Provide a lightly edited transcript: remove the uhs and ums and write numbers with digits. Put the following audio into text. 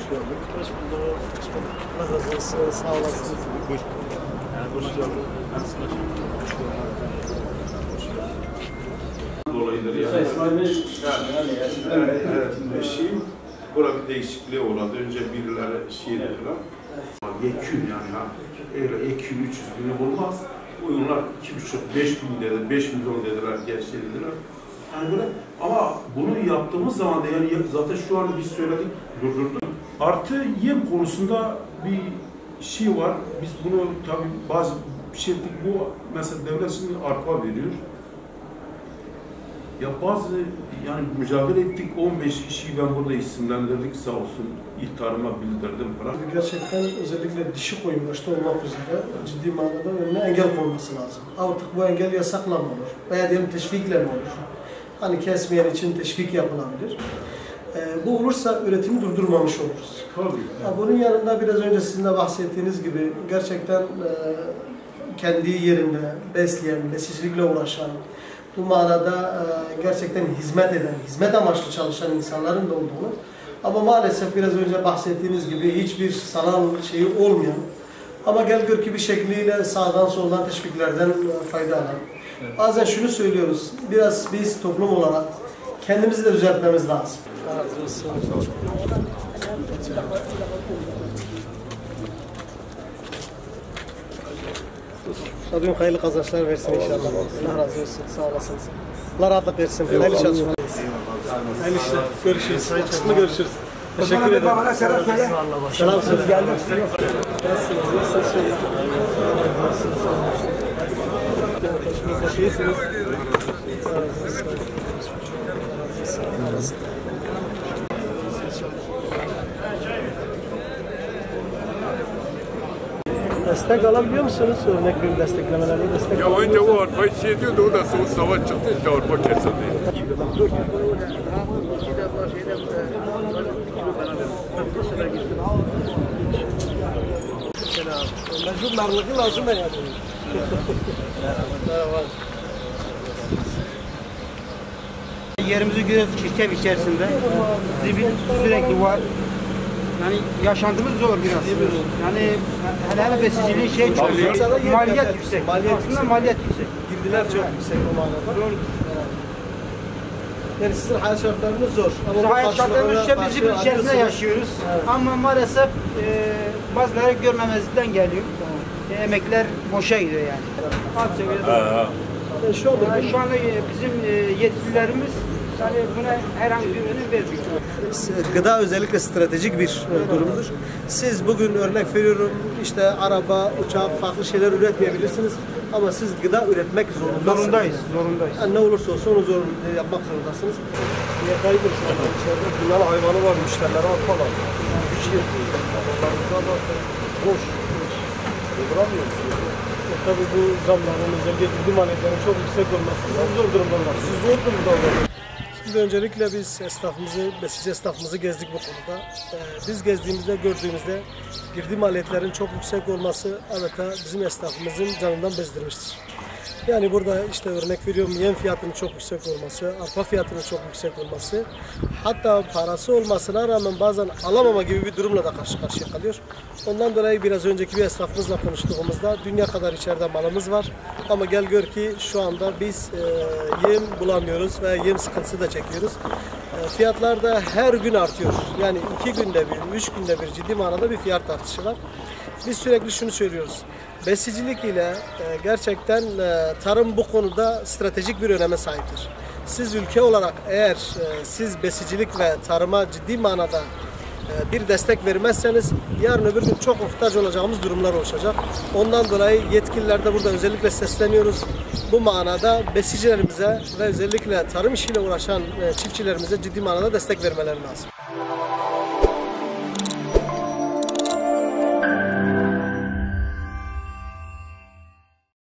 gördük. Hoş bulduk. Hoş bulduk. Allah razı olsun. Sağ olasınız. Buyur. Hoş geldin. Dolayıdır yani. Evet, Şiim. Burada bir değişikliğe uğradı. Önce birileri Şii'de falan. Yekün yani ha. Öyle yekün 300 bin olmaz. Oyunlar 2,5-5 bin dedi, 5 milyon dediler, gerçi dediler. Yani böyle ama bunu yaptığımız zaman da yani zaten şu an biz söyledik, durdurduk. Artı yem konusunda bir şey var. Biz bunu tabii bazı şey bu mesela devlet şimdi arpa veriyor. Ya bazı yani mücadele ettik 15 kişiyi ben burada isimlendirdik sağ olsun ihtarıma bildirdim falan. Gerçekten özellikle dişi koyun başta olmak üzere ciddi manada önüne engel konması lazım. Artık bu engel yasakla mı olur veya diyelim teşvikle mi olur? Hani kesmeyen için teşvik yapılabilir. Bu olursa üretimi durdurmamış oluruz. Tabii. Bunun yanında biraz önce sizin de bahsettiğiniz gibi gerçekten kendi yerinde besleyen, besicilikle uğraşan, bu manada gerçekten hizmet eden, hizmet amaçlı çalışan insanların da olduğunu ama maalesef biraz önce bahsettiğiniz gibi hiçbir sanal şeyi olmayan ama gel gör ki bir şekliyle sağdan soldan teşviklerden fayda alan. Evet. Bazen şunu söylüyoruz, biraz biz toplum olarak kendimizi de düzeltmemiz lazım. Rabbim hayırlı kazançlar versin inşallah. Allah razı olsun. Sağ olasınız. Allah rahatlık versin. Hayırlı çalışmalar. Hayırlı işler. Görüşürüz. Hayırlı görüşürüz. Teşekkür ederim. Selam söyle. Nasılsınız? Destek alabiliyor musunuz? Örnek bir desteklemelerle destek. Ya önce o arpayı şey diyordu, o da soğuk savaş çıktı, işte arpa kesildi. Mecbur narlığı lazım ben yani. Merhaba. Yerimizi görüyoruz çirkef içerisinde. Zibil sürekli var. Yani yaşantımız zor biraz. Yani hele besiciliğin şey çok maliyet yüksek. Aslında maliyet yüksek. Girdiler çok yüksek o manada. Zor. Yani sizin hayat şartlarınız zor. Ama hayat şartlarımız işte bizim içerisinde yaşıyoruz. Evet. Ama maalesef bazıları görmemezlikten geliyor. Emekler boşa gidiyor yani. Alt seviyede. Şu anda bizim yetkililerimiz yani buna herhangi bir önüm vermiyor. Gıda özellikle stratejik bir durumdur. Siz bugün örnek veriyorum işte araba, uçak, farklı şeyler üretmeyebilirsiniz ama siz gıda üretmek zorundayız. Yani ne olursa olsun onu yapmak zorundasınız. Kayıdır şu anda içeride bunlar hayvanı var, müşterileri arpalar. Güç yetiyor. Boş. Duramıyoruz. Tabii bu zamların özellikle gıda maliyetlerinin çok yüksek olması zor durumda var. Siz zor durumda olmalısınız. Şimdi öncelikle biz besici esnafımızı gezdik bu konuda. Biz gezdiğimizde, gördüğümüzde girdi maliyetlerin çok yüksek olması adeta bizim esnafımızın canından bezdirmiştir. Yani burada işte örnek veriyorum yem fiyatının çok yüksek olması, arpa fiyatının çok yüksek olması, hatta parası olmasına rağmen bazen alamama gibi bir durumla da karşı karşıya kalıyor. Ondan dolayı biraz önceki bir esnafımızla konuştuğumuzda dünya kadar içeride malımız var ama gel gör ki şu anda biz yem bulamıyoruz ve yem sıkıntısı da çekiyoruz. Fiyatlar da her gün artıyor. Yani 2 günde bir, 3 günde bir ciddi manada bir fiyat artışı var. Biz sürekli şunu söylüyoruz. Besicilik ile gerçekten tarım bu konuda stratejik bir öneme sahiptir. Siz ülke olarak eğer siz besicilik ve tarıma ciddi manada bir destek vermezseniz yarın öbür gün çok muhtaç olacağımız durumlar olacak. Ondan dolayı yetkililerde burada özellikle sesleniyoruz. Bu manada besicilerimize ve özellikle tarım işiyle uğraşan çiftçilerimize ciddi manada destek vermeleri lazım.